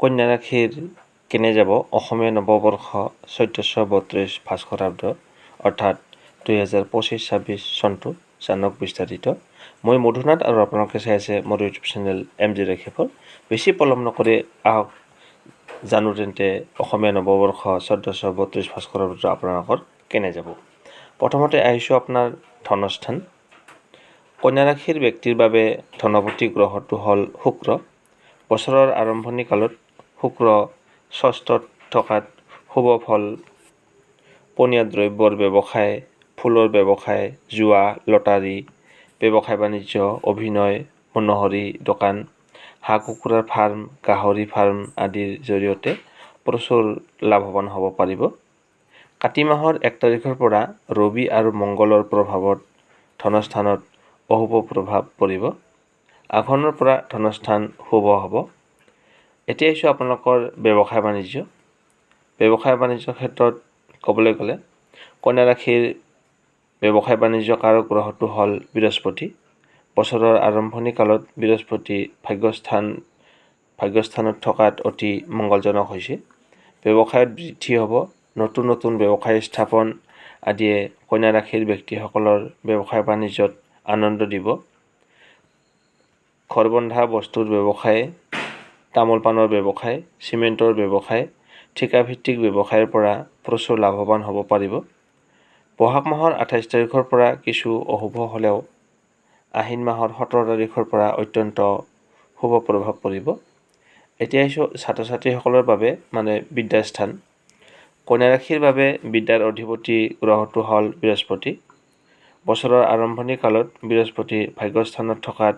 কন্যা ৰাশিৰ কেনে যাব অসমীয়া নৱবৰ্ষ 1432 ভাস্কৰাব্দ অৰ্থাৎ 2025-26 চনটো জানক বিস্তাৰিত। মই মধুনাথ আৰু আপোনালোকে চাই আছে মোৰ ইউটিউব চেনেল MG ৰাশিফল। বেছি পলম নকৰি আহক জানো তেন্তে অসমীয়া নৱবৰ্ষ 1432 ভাস্কৰাব্দ আপোনালোকৰ কেনে যাব। প্ৰথমতে আহিছোঁ আপোনাৰ ধনস্থান। কন্যা ৰাশিৰ ব্যক্তিৰ বাবে ধনপতি গ্ৰহটো হ'ল শুক্ৰ। বছৰৰ আৰম্ভণি কালত শুক্ৰ ষষ্ঠত থকাত শুভ ফল, পনীয়া দ্ৰব্যৰ ব্যৱসায়, ফুলৰ ব্যৱসায়, জুৱা, লটাৰী, ব্যৱসায় বাণিজ্য, অভিনয়, মনোহৰী দোকান, হাঁহ কুকুৰাৰ ফাৰ্ম, গাহৰি ফাৰ্ম আদিৰ জৰিয়তে প্ৰচুৰ লাভৱান হ'ব পাৰিব। কাতি মাহৰ 1 তাৰিখৰ পৰা ৰবি আৰু মংগলৰ প্ৰভাৱত ধনস্থানত অশুভ প্ৰভাৱ পৰিব। আঘোণৰ পৰা ধনস্থান শুভ হ'ব। এতিয়া আহিছোঁ আপোনালোকৰ ব্যৱসায় বাণিজ্য। ব্যৱসায় বাণিজ্যৰ ক্ষেত্ৰত ক'বলৈ গ'লে কন্যা ৰাশিৰ ব্যৱসায় বাণিজ্য কাৰক গ্ৰহটো হ'ল বৃহস্পতি। বছৰৰ আৰম্ভণি কালত বৃহস্পতি ভাগ্যস্থানত থকাত অতি মংগলজনক হৈছে। ব্যৱসায়ত বৃদ্ধি হ'ব। নতুন নতুন ব্যৱসায় স্থাপন আদিয়ে কন্যা ৰাশিৰ ব্যক্তিসকলৰ ব্যৱসায় বাণিজ্যত আনন্দ দিব। ঘৰ বন্ধা বস্তুৰ ব্যৱসায়, তামোল পাণৰ ব্যৱসায়, চিমেণ্টৰ ব্যৱসায়, ঠিকাভিত্তিক ব্যৱসায়ৰ পৰা প্ৰচুৰ লাভৱান হ'ব পাৰিব। বহাগ মাহৰ 28 তাৰিখৰ পৰা কিছু অশুভ হ'লেও আহিন মাহৰ 17 তাৰিখৰ পৰা অত্যন্ত শুভ প্ৰভাৱ পৰিব। এতিয়া আহিছোঁ ছাত্ৰ ছাত্ৰীসকলৰ বাবে বিদ্যাস্থান। কন্যা ৰাশিৰ বাবে বিদ্যাৰ অধিপতি গ্ৰহটো হ'ল বৃহস্পতি। বছৰৰ আৰম্ভণি কালত বৃহস্পতি ভাগ্যস্থানত থকাত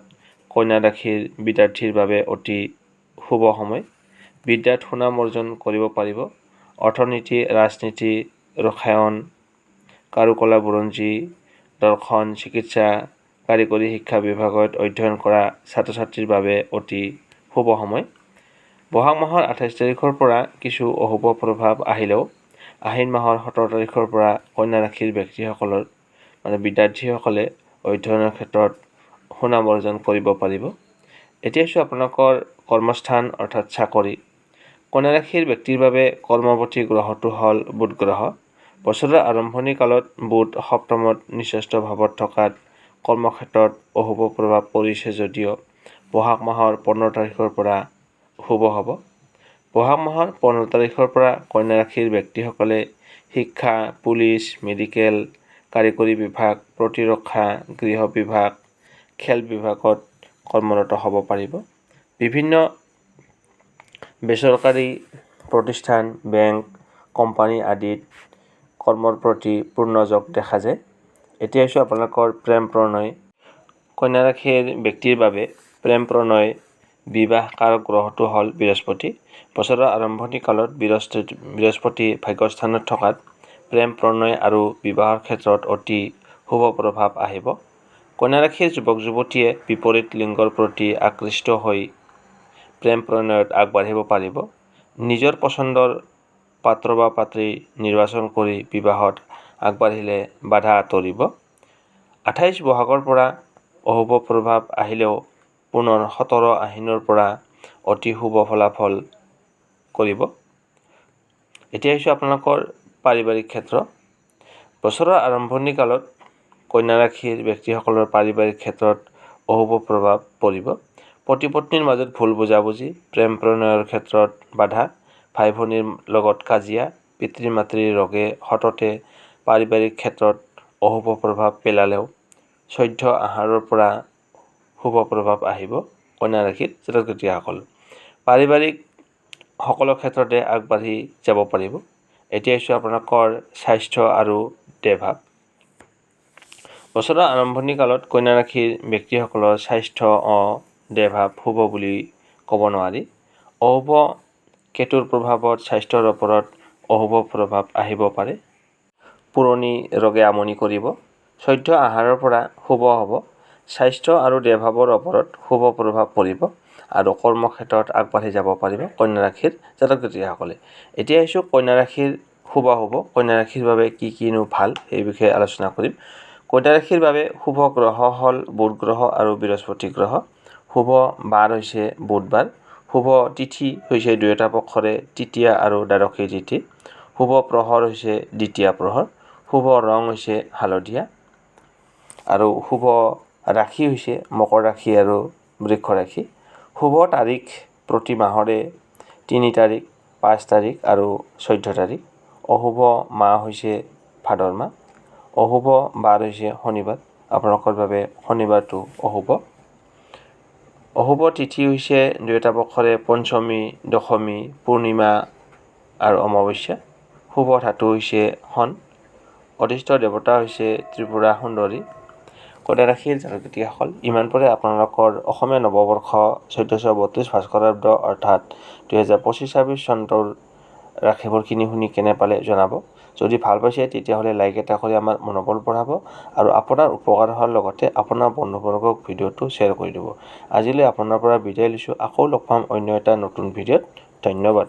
কন্যা ৰাশিৰ বিদ্যাৰ্থীৰ বাবে অতি শুভ সময়। বিদ্যাত সুনাম অৰ্জন কৰিব পাৰিব। অৰ্থনীতি, ৰাজনীতি, ৰসায়ন, কাৰুকলা, বুৰঞ্জী, দৰ্শন, চিকিৎসা, কাৰিকৰী শিক্ষা বিভাগত অধ্যয়ন কৰা ছাত্ৰ ছাত্ৰীৰ বাবে অতি শুভ সময়। বহাগ মাহৰ 28 তাৰিখৰ পৰা কিছু অশুভ প্ৰভাৱ আহিলেও আহিন মাহৰ 17 তাৰিখৰ পৰা কন্যা ৰাশিৰ ব্যক্তিসকলৰ বিদ্যাৰ্থীসকলে অধ্যয়নৰ ক্ষেত্ৰত সুনাম অৰ্জন কৰিব পাৰিব। এতিয়া আহিছোঁ আপোনালোকৰ কৰ্মস্থান অৰ্থাৎ চাকৰি। কন্যা ৰাশিৰ ব্যক্তিৰ বাবে কৰ্মপতি গ্ৰহটো হ'ল বুধ গ্ৰহ। বছৰৰ আৰম্ভণি কালত বুধ সপ্তমত নিচস্থ ভাৱত থকাত কৰ্মক্ষেত্ৰত অশুভ প্ৰভাৱ পৰিছে যদিও বহাগ মাহৰ 15 তাৰিখৰ পৰা শুভ হ'ব। বহাগ মাহৰ 15 তাৰিখৰ পৰা কন্যা ৰাশিৰ ব্যক্তিসকলে শিক্ষা, পুলিচ, মেডিকেল, কাৰিকৰী বিভাগ, প্ৰতিৰক্ষা, গৃহ বিভাগ, খেল বিভাগত কৰ্মৰত হ'ব পাৰিব। বিভিন্ন বেচৰকাৰী প্ৰতিষ্ঠান, বেংক, কোম্পানী আদিত কৰ্মৰ প্ৰতি পূৰ্ণ যোগ দেখা যায়। এতিয়া আহিছোঁ আপোনালোকৰ প্ৰেম প্ৰণয়। কন্যা ৰাশিৰ ব্যক্তিৰ বাবে প্ৰেম প্ৰণয় বিবাহ কাৰক গ্ৰহটো হ'ল বৃহস্পতি। বছৰৰ আৰম্ভণি কালত বৃহস্পতি ভাগ্যস্থানত থকাত প্ৰেম প্ৰণয় আৰু বিবাহৰ ক্ষেত্ৰত অতি শুভ প্ৰভাৱ আহিব। কন্যা ৰাশিৰ যুৱক যুৱতীয়ে বিপৰীত লিংগৰ প্ৰতি আকৃষ্ট হৈ প্ৰেম প্ৰণয়ত আগবাঢ়িব পাৰিব। নিজৰ পচন্দৰ পাত্ৰ বা পাত্ৰী নিৰ্বাচন কৰি বিবাহত আগবাঢ়িলে বাধা আঁতৰিব। 28 বহাগৰ পৰা অশুভ প্ৰভাৱ আহিলেও পুনৰ 17 আহিনৰ পৰা অতি শুভ ফলাফল কৰিব। এতিয়া আহিছোঁ আপোনালোকৰ পাৰিবাৰিক ক্ষেত্ৰ। বছৰৰ আৰম্ভণি কালত কন্যা ৰাশিৰ ব্যক্তিসকলৰ পাৰিবাৰিক ক্ষেত্ৰত অশুভ প্ৰভাৱ পৰিব। পতি পত্নীৰ মাজত ভুল বুজাবুজি, প্ৰেম প্ৰণয়ৰ ক্ষেত্ৰত বাধা, ভাই ভনীৰ লগত কাজিয়া, পিতৃ মাতৃৰ ৰোগে সততে পাৰিবাৰিক ক্ষেত্ৰত অশুভ প্ৰভাৱ পেলালেও 14 আহাৰৰ পৰা শুভ প্ৰভাৱ আহিব কন্যা ৰাশিৰ জাতক জাতিকাসকল। পাৰিবাৰিক সকলো ক্ষেত্ৰতে আগবাঢ়ি যাব পাৰিব। এতিয়া আহিছোঁ আপোনালোকৰ স্বাস্থ্য আৰু দেহভাৱ। বছৰৰ আৰম্ভণি কালত কন্যা ৰাশিৰ ব্যক্তিসকলৰ স্বাস্থ্য দেহভাৱ শুভ বুলি ক'ব নোৱাৰি। অশুভ কেতুৰ প্ৰভাৱত স্বাস্থ্যৰ ওপৰত অশুভ প্ৰভাৱ আহিব পাৰে। পুৰণি ৰোগে আমনি কৰিব। 14 আহাৰৰ পৰা শুভ হ'ব। স্বাস্থ্য আৰু দেহভাৱৰ ওপৰত শুভ প্ৰভাৱ পৰিব আৰু কৰ্মক্ষেত্ৰত আগবাঢ়ি যাব পাৰিব কন্যা ৰাশিৰ জাতক জাতিকাসকলে। এতিয়া আহিছোঁ কন্যা ৰাশিৰ শুভ হ'ব। কন্যা ৰাশিৰ বাবে কিনো ভাল সেই বিষয়ে আলোচনা কৰিম। কন্যা ৰাশিৰ বাবে শুভ গ্ৰহ হ'ল বুধ গ্ৰহ আৰু বৃহস্পতি গ্ৰহ। শুভ বাৰ হৈছে বুধবাৰ। শুভ তিথি হৈছে দুয়োটা পক্ষৰে তৃতীয়া আৰু দ্বাদশী তিথি। শুভ প্ৰহৰ হৈছে দ্বিতীয়া প্ৰহৰ। শুভ ৰং হৈছে হালধীয়া। আৰু শুভ ৰাশি হৈছে মকৰ ৰাশি আৰু বৃক্ষ ৰাশি। শুভ তাৰিখ প্ৰতি মাহৰে 3 তাৰিখ, 5 তাৰিখ আৰু 14 তাৰিখ। অশুভ মাহ হৈছে ভাদৰ মাহ। অশুভ বাৰ হৈছে শনিবাৰ। আপোনালোকৰ বাবে শনিবাৰটো অশুভ। অশুভ তিথি হৈছে দুয়োটা পক্ষৰে পঞ্চমী, দশমী, পূৰ্ণিমা আৰু অমাৱস্যা। শুভ ধাতু হৈছে শণ। অদৃষ্ট দেৱতা হৈছে ত্ৰিপুৰা সুন্দৰী। কন্যা ৰাশিৰ জাতক-জাতিকাসকল, ইমানপৰে আপোনালোকৰ অসমীয়া নৱবৰ্ষ 1432 ভাস্কৰাব্দ অৰ্থাৎ 2025-26 চনটোৰ ৰাশিফলখিনি শুনি কেনে পালে জনাব। যদি ভাল পাইছে তেতিয়াহ'লে লাইক এটা কৰি আমাৰ মনোবল বঢ়াব আৰু আপোনাৰ উপকাৰ হোৱাৰ লগতে আপোনাৰ বন্ধুবৰ্গক ভিডিঅ'টো শ্বেয়াৰ কৰি দিব। আজিলৈ আপোনাৰ পৰা বিদায় লৈছোঁ। আকৌ লগ পাম অন্য এটা নতুন ভিডিঅ'ত। ধন্যবাদ।